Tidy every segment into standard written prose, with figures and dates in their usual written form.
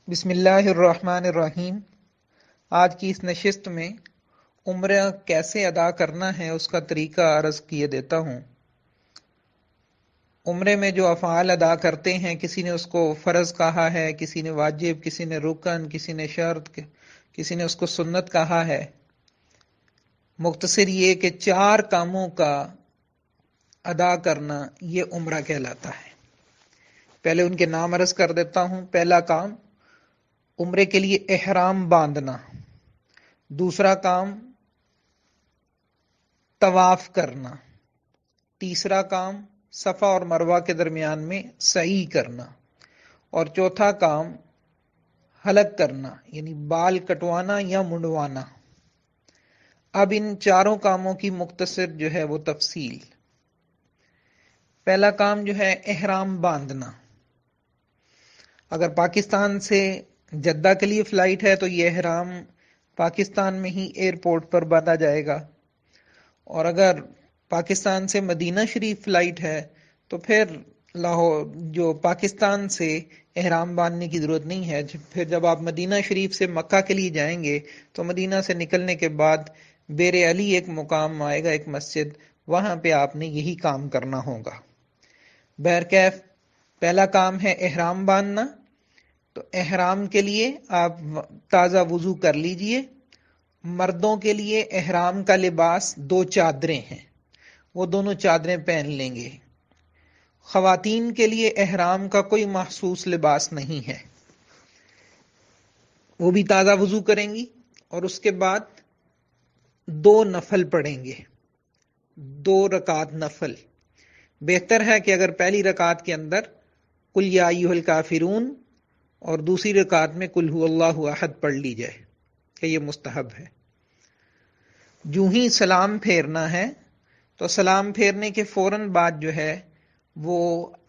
بسم اللہ الرحمن الرحیم۔ آج کی اس نشست میں عمرہ کیسے ادا کرنا ہے اس کا طریقہ عرض کیے دیتا ہوں۔ عمرے میں جو افعال ادا کرتے ہیں، کسی نے اس کو فرض کہا ہے، کسی نے واجب، کسی نے رکن، کسی نے شرط، کسی نے اس کو سنت کہا ہے۔ مختصر یہ کہ 4 کاموں کا ادا کرنا یہ عمرہ کہلاتا ہے۔ پہلے ان کے نام عرض کر دیتا ہوں۔ پہلا کام عمرے کے لیے احرام باندھنا، دوسرا کام طواف کرنا، تیسرا کام صفا اور مروہ کے درمیان میں سعی کرنا، اور چوتھا کام حلق کرنا یعنی بال کٹوانا یا منڈوانا۔ اب ان چاروں کاموں کی مختصر جو ہے وہ تفصیل۔ پہلا کام جو ہے احرام باندھنا۔ اگر پاکستان سے جدہ کے لیے فلائٹ ہے تو یہ احرام پاکستان میں ہی ایئرپورٹ پر باندھا جائے گا، اور اگر پاکستان سے مدینہ شریف فلائٹ ہے تو پھر لاہور جو پاکستان سے احرام باندھنے کی ضرورت نہیں ہے۔ پھر جب آپ مدینہ شریف سے مکہ کے لیے جائیں گے تو مدینہ سے نکلنے کے بعد بیر علی ایک مقام آئے گا، ایک مسجد، وہاں پہ آپ نے یہی کام کرنا ہوگا۔ بہرکیف پہلا کام ہے احرام باندھنا۔ تو احرام کے لیے آپ تازہ وضو کر لیجئے۔ مردوں کے لیے احرام کا لباس 2 چادریں ہیں، وہ دونوں چادریں پہن لیں گے۔ خواتین کے لیے احرام کا کوئی مخصوص لباس نہیں ہے، وہ بھی تازہ وضو کریں گی اور اس کے بعد 2 نفل پڑھیں گے، 2 رکعت نفل۔ بہتر ہے کہ اگر پہلی رکعت کے اندر قل یا ایھا الکافرون اور دوسری رکعت میں قل ھو اللہ احد پڑھ لی جائے، کہ یہ مستحب ہے۔ جو ہی سلام پھیرنا ہے تو سلام پھیرنے کے فوراً بعد جو ہے وہ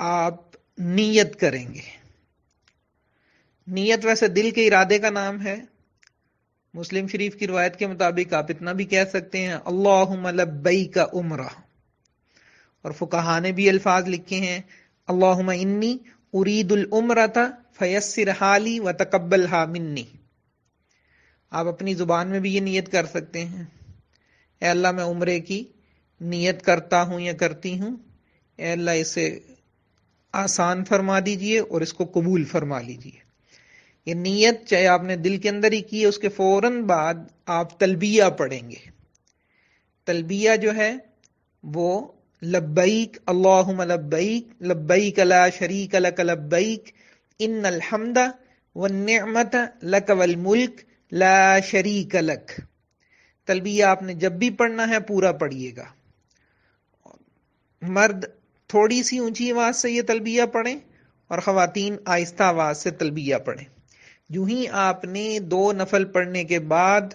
آپ نیت کریں گے۔ نیت ویسے دل کے ارادے کا نام ہے۔ مسلم شریف کی روایت کے مطابق آپ اتنا بھی کہہ سکتے ہیں اللہم لبیک عمرہ، اور فقہا نے بھی الفاظ لکھے ہیں اللہم انی ارید العمرۃ فیسر حالی وتقبلھا منی۔ آپ اپنی زبان میں بھی یہ نیت کر سکتے ہیں، اے اللہ میں عمرے کی نیت کرتا ہوں یا کرتی ہوں، اے اللہ اسے آسان فرما دیجئے اور اس کو قبول فرما لیجئے۔ یہ نیت چاہے آپ نے دل کے اندر ہی کی ہے، اس کے فوراً بعد آپ تلبیہ پڑھیں گے۔ تلبیہ جو ہے وہ لبیک اللہم لبیک لبیک لا شریک لک لبیک ان الحمد والنعمت لک والملک لا شریک لک۔ تلبیہ آپ نے جب بھی پڑھنا ہے پورا پڑھیے گا۔ مرد تھوڑی سی اونچی آواز سے یہ تلبیہ پڑھیں اور خواتین آہستہ آواز سے تلبیہ پڑھیں۔ جو ہی آپ نے 2 نفل پڑھنے کے بعد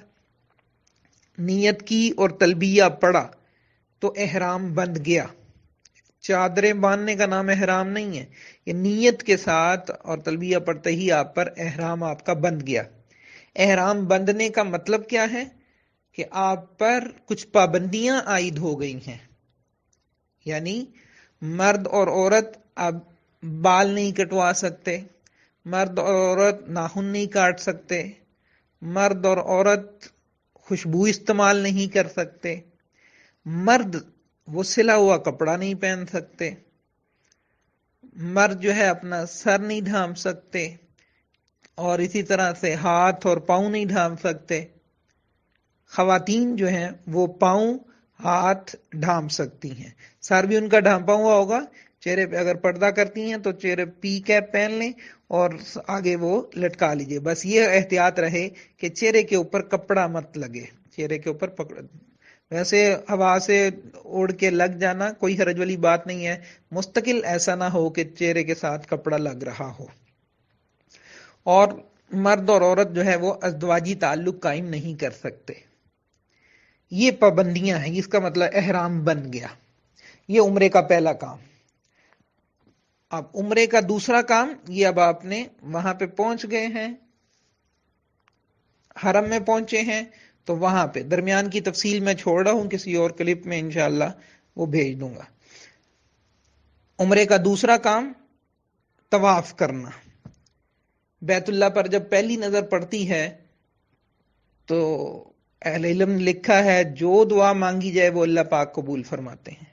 نیت کی اور تلبیہ پڑھا تو احرام بند گیا۔ چادریں باندھنے کا نام احرام نہیں ہے، یہ نیت کے ساتھ اور تلبیہ پڑھتے ہی آپ پر احرام آپ کا بند گیا۔ احرام بندنے کا مطلب کیا ہے کہ آپ پر کچھ پابندیاں عائد ہو گئی ہیں، یعنی مرد اور عورت اب بال نہیں کٹوا سکتے، مرد اور عورت ناخن نہیں کاٹ سکتے، مرد اور عورت خوشبو استعمال نہیں کر سکتے، مرد وہ سلا ہوا کپڑا نہیں پہن سکتے، مرد جو ہے اپنا سر نہیں ڈھانپ سکتے، اور اسی طرح سے ہاتھ اور پاؤں نہیں ڈھانپ سکتے۔ خواتین جو ہیں وہ پاؤں ہاتھ ڈھانپ سکتی ہیں، سر بھی ان کا ڈھانپا ہوا ہوگا۔ چہرے پہ اگر پردہ کرتی ہیں تو چہرے پی کیپ پہن لیں اور آگے وہ لٹکا لیجئے، بس یہ احتیاط رہے کہ چہرے کے اوپر کپڑا مت لگے، چہرے کے اوپر پکڑ۔ ویسے ہوا سے اڑ کے لگ جانا کوئی حرج والی بات نہیں ہے، مستقل ایسا نہ ہو کہ چہرے کے ساتھ کپڑا لگ رہا ہو۔ اور مرد اور عورت جو ہے وہ ازدواجی تعلق قائم نہیں کر سکتے۔ یہ پابندیاں ہیں، اس کا مطلب احرام بن گیا۔ یہ عمرے کا پہلا کام۔ اب عمرے کا دوسرا کام یہ، اب آپ نے وہاں پہ پہنچ گئے ہیں، حرم میں پہنچے ہیں، تو وہاں پہ درمیان کی تفصیل میں چھوڑ رہا ہوں، کسی اور کلپ میں انشاءاللہ وہ بھیج دوں گا۔ عمرے کا دوسرا کام طواف کرنا۔ بیت اللہ پر جب پہلی نظر پڑتی ہے تو اہل علم نے لکھا ہے جو دعا مانگی جائے وہ اللہ پاک قبول فرماتے ہیں۔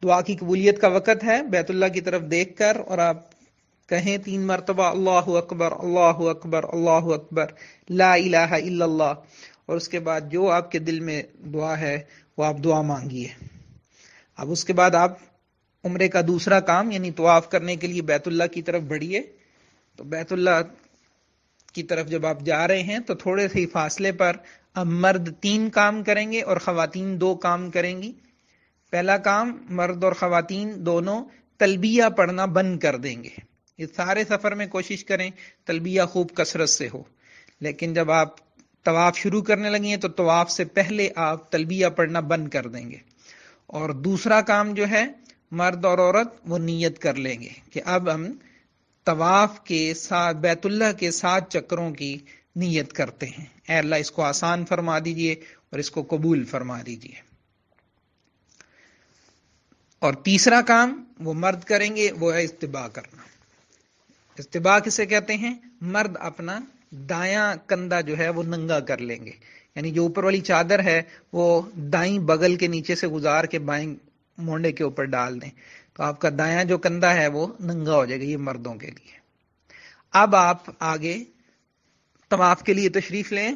دعا کی قبولیت کا وقت ہے بیت اللہ کی طرف دیکھ کر، اور آپ کہیں 3 مرتبہ اللہ اکبر اللہ اکبر اللہ اکبر لا الہ الا اللہ، اور اس کے بعد جو آپ کے دل میں دعا ہے وہ آپ دعا مانگیے۔ اب اس کے بعد آپ عمرے کا دوسرا کام یعنی طواف کرنے کے لیے بیت اللہ کی طرف بڑھیے۔ تو بیت اللہ کی طرف جب آپ جا رہے ہیں تو تھوڑے سے فاصلے پر اب مرد 3 کام کریں گے اور خواتین 2 کام کریں گی۔ پہلا کام، مرد اور خواتین دونوں تلبیہ پڑھنا بند کر دیں گے۔ اس سارے سفر میں کوشش کریں تلبیہ خوب کثرت سے ہو، لیکن جب آپ طواف شروع کرنے لگی ہیں تو طواف سے پہلے آپ تلبیہ پڑھنا بند کر دیں گے۔ اور دوسرا کام جو ہے، مرد اور عورت وہ نیت کر لیں گے کہ اب ہم طواف کے ساتھ بیت اللہ کے 7 چکروں کی نیت کرتے ہیں، اے اللہ اس کو آسان فرما دیجئے اور اس کو قبول فرما دیجئے۔ اور تیسرا کام وہ مرد کریں گے، وہ ہے استباء کرنا۔ استباء کسے کہتے ہیں؟ مرد اپنا دایاں کندھا جو ہے وہ ننگا کر لیں گے، یعنی جو اوپر والی چادر ہے وہ دائیں بغل کے نیچے سے گزار کے بائیں مونڈے کے اوپر ڈال دیں، تو آپ کا دایاں جو کندھا ہے وہ ننگا ہو جائے گا۔ یہ مردوں کے لیے۔ اب آپ آگے طواف کے لیے تشریف لیں۔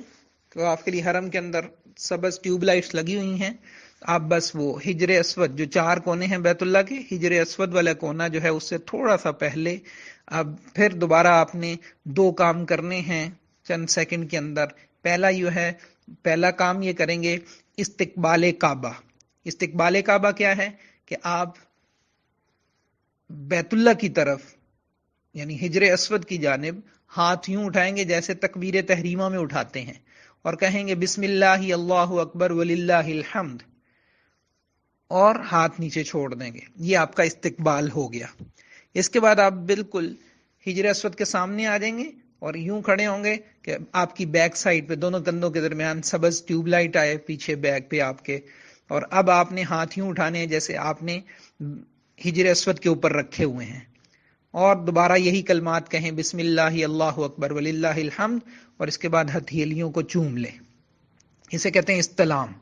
طواف کے لیے حرم کے اندر سبز ٹیوب لائٹس لگی ہوئی ہیں، آپ بس وہ حجر اسود جو 4 کونے ہیں بیت اللہ کے، حجر اسود والا کونا جو ہے اس سے تھوڑا سا پہلے، اب پھر دوبارہ آپ نے 2 کام کرنے ہیں چند سیکنڈ کے اندر۔ پہلا کام یہ کریں گے استقبال کعبہ۔ استقبال کعبہ کیا ہے کہ آپ بیت اللہ کی طرف یعنی حجر اسود کی جانب ہاتھ یوں اٹھائیں گے جیسے تکبیر تحریمہ میں اٹھاتے ہیں، اور کہیں گے بسم اللہ اللہ اکبر وللہ الحمد، اور ہاتھ نیچے چھوڑ دیں گے۔ یہ آپ کا استقبال ہو گیا۔ اس کے بعد آپ بالکل حجر اسود کے سامنے آ جائیں گے اور یوں کھڑے ہوں گے کہ آپ کی بیک سائڈ پہ دونوں کندھوں کے درمیان سبز ٹیوب لائٹ آئے پیچھے بیک پہ آپ کے، اور اب آپ نے ہاتھ یوں اٹھانے ہیں جیسے آپ نے حجر اسود کے اوپر رکھے ہوئے ہیں، اور دوبارہ یہی کلمات کہیں بسم اللہ اللہ اکبر وللہ الحمد، اور اس کے بعد ہتھیلیوں کو چوم لیں۔ اسے کہتے ہیں استلام۔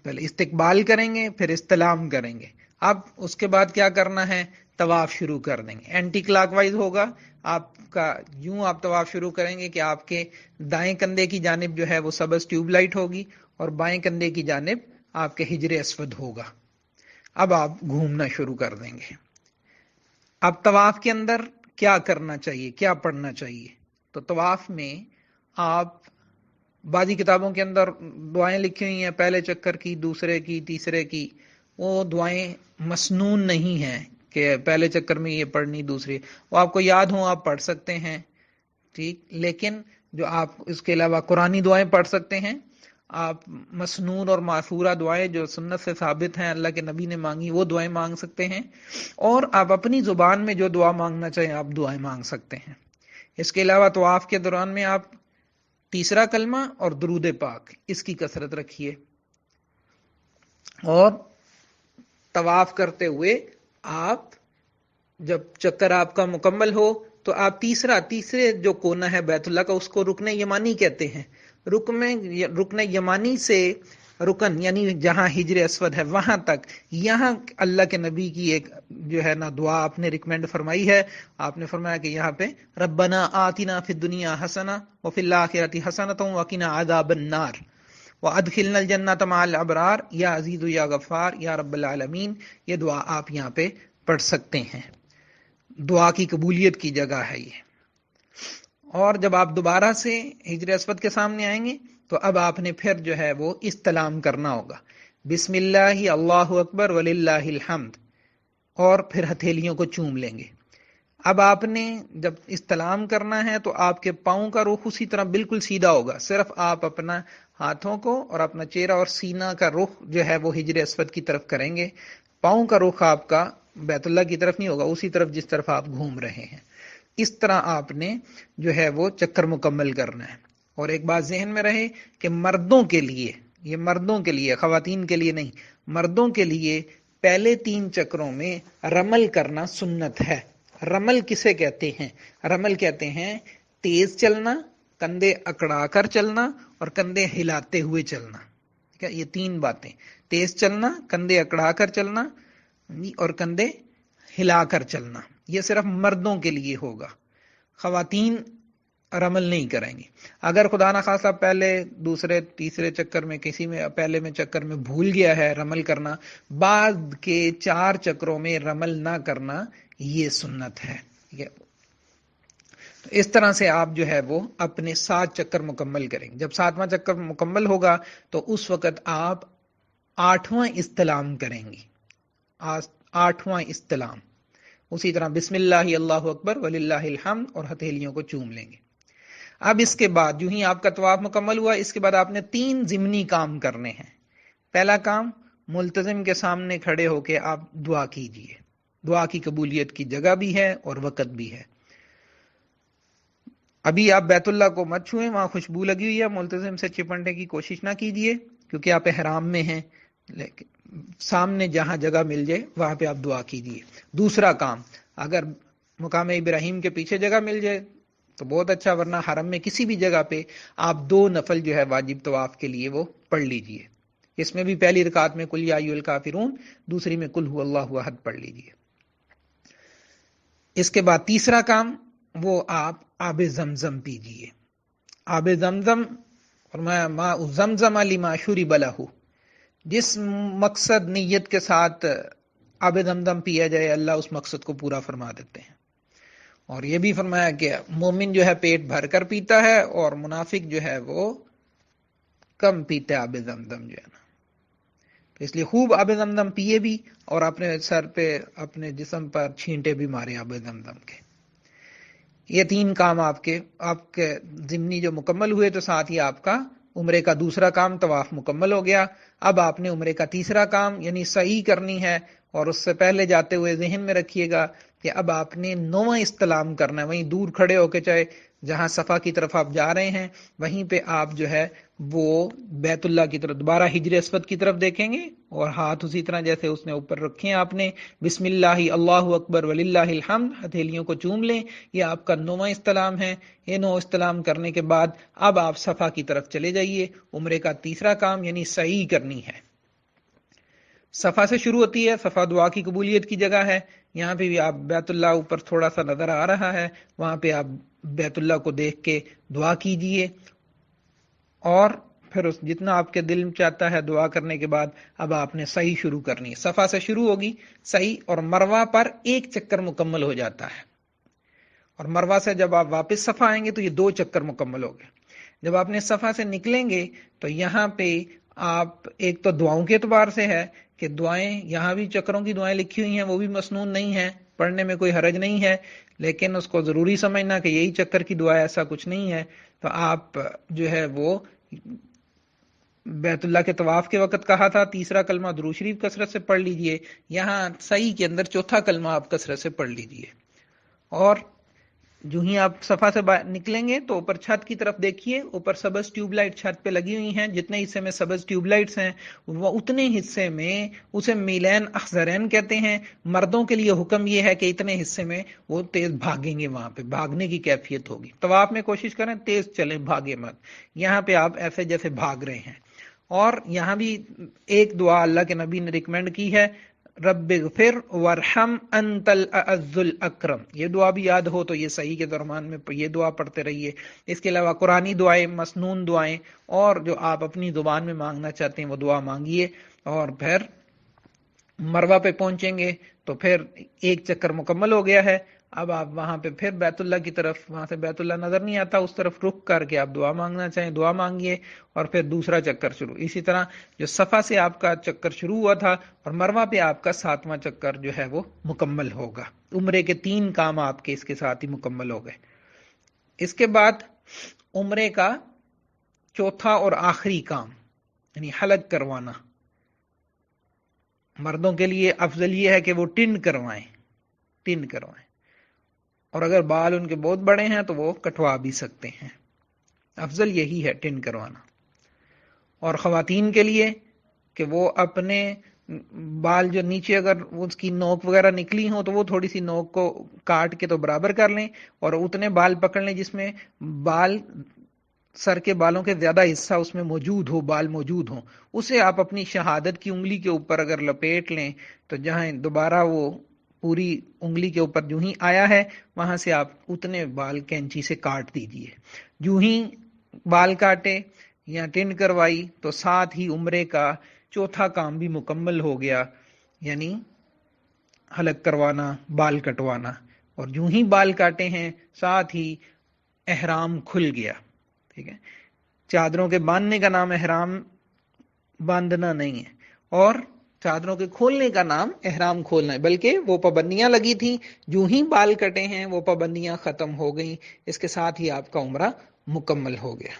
پہلے استقبال کریں گے پھر استلام کریں گے۔ اب اس کے بعد کیا کرنا ہے؟ طواف شروع کر دیں گے۔ اینٹی کلاک وائز ہوگا آپ کا، یوں آپ طواف شروع کریں گے کہ آپ کے دائیں کندھے کی جانب جو ہے وہ سبز ٹیوب لائٹ ہوگی اور بائیں کندھے کی جانب آپ کے حجر اسود ہوگا۔ اب آپ گھومنا شروع کر دیں گے۔ اب طواف کے اندر کیا کرنا چاہیے، کیا پڑھنا چاہیے؟ تو طواف میں آپ بعضی کتابوں کے اندر دعائیں لکھی ہوئی ہیں، پہلے چکر کی، دوسرے کی، تیسرے کی، وہ دعائیں مسنون نہیں ہیں کہ پہلے چکر میں یہ پڑھنی، دوسری وہ آپ کو یاد ہوں آپ پڑھ سکتے ہیں، ٹھیک، لیکن جو آپ اس کے علاوہ قرآنی دعائیں پڑھ سکتے ہیں۔ آپ مسنون اور معثورہ دعائیں جو سنت سے ثابت ہیں، اللہ کے نبی نے مانگی، وہ دعائیں مانگ سکتے ہیں، اور آپ اپنی زبان میں جو دعا مانگنا چاہیں آپ دعائیں مانگ سکتے ہیں۔ اس کے علاوہ طواف کے دوران میں آپ تیسرا کلمہ اور درود پاک اس کی کثرت رکھیے، اور طواف کرتے ہوئے آپ جب چکر آپ کا مکمل ہو تو آپ تیسرے جو کونا ہے بیت اللہ کا اس کو رکن یمانی کہتے ہیں۔ رکن یمانی سے رکن یعنی جہاں حجر اسود ہے وہاں تک، یہاں اللہ کے نبی کی ایک جو ہے نا دعا آپ نے ریکمینڈ فرمائی ہے۔ آپ نے فرمایا کہ یہاں پہ ربنا آتنا فی الدنیا حسنہ وفی الآخرۃ حسنۃ وقنا عذاب النار وادخلنا الجنۃ مع الابرار یا عزیز یا غفار یا رب العالمین، یہ دعا آپ یہاں پہ پڑھ سکتے ہیں۔ دعا کی قبولیت کی جگہ ہے یہ۔ اور جب آپ دوبارہ سے حجر اسود کے سامنے آئیں گے تو اب آپ نے پھر جو ہے وہ استلام کرنا ہوگا، بسم اللہ اللہ اکبر وللہ الحمد، اور پھر ہتھیلیوں کو چوم لیں گے۔ اب آپ نے جب استلام کرنا ہے تو آپ کے پاؤں کا رخ اسی طرح بالکل سیدھا ہوگا، صرف آپ اپنا ہاتھوں کو اور اپنا چہرہ اور سینہ کا رخ جو ہے وہ حجر اسود کی طرف کریں گے۔ پاؤں کا رخ آپ کا بیت اللہ کی طرف نہیں ہوگا، اسی طرف جس طرف آپ گھوم رہے ہیں۔ اس طرح آپ نے جو ہے وہ چکر مکمل کرنا ہے۔ اور ایک بات ذہن میں رہے کہ مردوں کے لیے، یہ مردوں کے لیے، خواتین کے لیے نہیں، مردوں کے لیے پہلے 3 چکروں میں رمل کرنا سنت ہے۔ رمل کسے کہتے ہیں؟ رمل کہتے ہیں تیز چلنا، کندھے اکڑا کر چلنا اور کندھے ہلاتے ہوئے چلنا. ٹھیک ہے، یہ تین باتیں، تیز چلنا، کندھے اکڑا کر چلنا اور کندھے ہلا کر چلنا. یہ صرف مردوں کے لیے ہوگا، خواتین رمل نہیں کریں گی. اگر خدا نخواستہ پہلے دوسرے تیسرے چکر میں کسی میں پہلے میں چکر میں بھول گیا ہے رمل کرنا، بعد کے 4 چکروں میں رمل نہ کرنا یہ سنت ہے. ٹھیک ہے، تو اس طرح سے آپ جو ہے وہ اپنے 7 چکر مکمل کریں گے. جب 7واں چکر مکمل ہوگا تو اس وقت آپ 8واں استلام کریں گی. 8واں استلام اسی طرح بسم اللہ اللہ اکبر وللہ الحمد اور ہتھیلیوں کو چوم لیں گے. اب اس کے بعد جو ہی آپ کا طواف مکمل ہوا، اس کے بعد آپ نے 3 ضمنی کام کرنے ہیں. پہلا کام، ملتزم کے سامنے کھڑے ہو کے آپ دعا کیجئے. دعا کی قبولیت کی جگہ بھی ہے اور وقت بھی ہے. ابھی آپ بیت اللہ کو مت چھوئیں، وہاں خوشبو لگی ہوئی ہے، ملتزم سے چپٹنے کی کوشش نہ کیجئے کیونکہ آپ احرام میں ہیں. لیکن سامنے جہاں جگہ مل جائے وہاں پہ آپ دعا کیجئے. دوسرا کام، اگر مقام ابراہیم کے پیچھے جگہ مل جائے تو بہت اچھا، ورنہ حرم میں کسی بھی جگہ پہ آپ 2 نفل جو ہے واجب طواف کے لیے وہ پڑھ لیجئے. اس میں بھی پہلی رکعت میں قل یا ایھا الکافرون، دوسری میں قل ھو اللہ احد پڑھ لیجئے. اس کے بعد تیسرا کام، وہ آپ آب زمزم پیجئے. آب زمزم فرمایا ماء زمزم لما شرب لہ، جس مقصد نیت کے ساتھ آب زمزم پیا جائے اللہ اس مقصد کو پورا فرما دیتے ہیں. اور یہ بھی فرمایا کہ مومن جو ہے پیٹ بھر کر پیتا ہے اور منافق جو ہے وہ کم پیتا ہے آب زمزم جو ہے نا. تو اس لیے خوب آب زمزم پیے بھی اور اپنے سر پہ اپنے جسم پر چھینٹے بھی مارے آب زمزم کے. یہ 3 کام آپ کے ضمنی جو مکمل ہوئے تو ساتھ ہی آپ کا عمرے کا دوسرا کام طواف مکمل ہو گیا. اب آپ نے عمرے کا تیسرا کام یعنی سعی کرنی ہے، اور اس سے پہلے جاتے ہوئے ذہن میں رکھیے گا کہ اب آپ نے 9واں استلام کرنا ہے. وہیں دور کھڑے ہو کے، چاہے جہاں صفا کی طرف آپ جا رہے ہیں وہیں پہ آپ جو ہے وہ بیت اللہ کی طرف دوبارہ حجر اسود کی طرف دیکھیں گے اور ہاتھ اسی طرح جیسے اس نے اوپر رکھے ہیں آپ نے بسم اللہ اللہ اکبر وللہ الحمد، ہتھیلیوں کو چوم لیں. یہ آپ کا 9واں استلام ہے. یہ 9 استلام کرنے کے بعد اب آپ صفا کی طرف چلے جائیے. عمرے کا تیسرا کام یعنی سعی کرنی ہے. صفا سے شروع ہوتی ہے. صفا دعا کی قبولیت کی جگہ ہے. یہاں پہ بھی آپ بیت اللہ اوپر تھوڑا سا نظر آ رہا ہے، وہاں پہ آپ بیت اللہ کو دیکھ کے دعا کیجئے. اور پھر جتنا آپ کے دل میں چاہتا ہے دعا کرنے کے بعد اب آپ نے سعی شروع کرنی ہے. صفا سے شروع ہوگی سعی، اور مروہ پر 1 چکر مکمل ہو جاتا ہے. اور مروہ سے جب آپ واپس صفا آئیں گے تو یہ 2 چکر مکمل ہو گئے. جب آپ نے صفا سے نکلیں گے تو یہاں پہ آپ ایک تو دعاؤں کے اعتبار سے ہے کہ دعائیں، یہاں بھی چکروں کی دعائیں لکھی ہوئی ہیں، وہ بھی مسنون نہیں ہیں، پڑھنے میں کوئی حرج نہیں ہے، لیکن اس کو ضروری سمجھنا کہ یہی چکر کی دعا، ایسا کچھ نہیں ہے. تو آپ جو ہے وہ بیت اللہ کے طواف کے وقت کہا تھا تیسرا کلمہ درود شریف کثرت سے پڑھ لیجئے. یہاں سعی کے اندر چوتھا کلمہ آپ کثرت سے پڑھ لیجئے. اور جو ہی آپ صفا سے نکلیں گے تو اوپر چھت کی طرف دیکھیے، اوپر سبز ٹیوب لائٹ چھت پہ لگی ہوئی ہیں. جتنے حصے میں سبز ٹیوب لائٹس ہیں وہ اتنے حصے میں اسے میلین اخضرین کہتے ہیں. مردوں کے لیے حکم یہ ہے کہ اتنے حصے میں وہ تیز بھاگیں گے، وہاں پہ بھاگنے کی کیفیت ہوگی. طواف میں کوشش کریں تیز چلیں، بھاگے مت. یہاں پہ آپ ایسے جیسے بھاگ رہے ہیں. اور یہاں بھی ایک دعا اللہ کے نبی نے ریکمینڈ کی ہے، رب اغفر وارحم انت الاعز الاکرم. یہ دعا بھی یاد ہو تو یہ صحیح کے درمیان میں یہ دعا پڑھتے رہیے. اس کے علاوہ قرآنی دعائیں، مسنون دعائیں، اور جو آپ اپنی زبان میں مانگنا چاہتے ہیں وہ دعا مانگیے. اور پھر مروہ پہ پہنچیں گے تو پھر 1 چکر مکمل ہو گیا ہے. اب آپ وہاں پہ پھر بیت اللہ کی طرف، وہاں سے بیت اللہ نظر نہیں آتا، اس طرف رخ کر کے آپ دعا مانگنا چاہیں دعا مانگیے، اور پھر دوسرا چکر شروع. اسی طرح جو صفا سے آپ کا چکر شروع ہوا تھا اور مروہ پہ آپ کا 7واں چکر جو ہے وہ مکمل ہوگا. عمرے کے 3 کام آپ کے اس کے ساتھ ہی مکمل ہو گئے. اس کے بعد عمرے کا چوتھا اور آخری کام یعنی حلق کروانا. مردوں کے لیے افضل یہ ہے کہ وہ ٹنڈ کروائیں، اور اگر بال ان کے بہت بڑے ہیں تو وہ کٹوا بھی سکتے ہیں. افضل یہی ہے ٹنڈ کروانا. اور خواتین کے لیے کہ وہ اپنے بال جو نیچے اگر اس کی نوک وغیرہ نکلی ہو تو وہ تھوڑی سی نوک کو کاٹ کے تو برابر کر لیں، اور اتنے بال پکڑ لیں جس میں بال سر کے بالوں کے زیادہ حصہ اس میں موجود ہو، بال موجود ہوں، اسے آپ اپنی شہادت کی انگلی کے اوپر اگر لپیٹ لیں تو جہاں دوبارہ وہ پوری انگلی کے اوپر جو ہی آیا ہے وہاں سے آپ اتنے بال کینچی سے کاٹ دیجئے۔ جو ہی بال کاٹے یا ٹنڈ کروائی تو ساتھ ہی عمرے کا چوتھا کام بھی مکمل ہو گیا، یعنی حلق کروانا، بال کٹوانا، اور جو ہی بال کاٹے ہیں ساتھ ہی احرام کھل گیا۔ ٹھیک ہے، چادروں کے باندھنے کا نام احرام باندھنا نہیں ہے، اور چادروں کے کھولنے کا نام احرام کھولنا ہے، بلکہ وہ پابندیاں لگی تھیں، جو ہی بال کٹے ہیں وہ پابندیاں ختم ہو گئیں، اس کے ساتھ ہی آپ کا عمرہ مکمل ہو گیا۔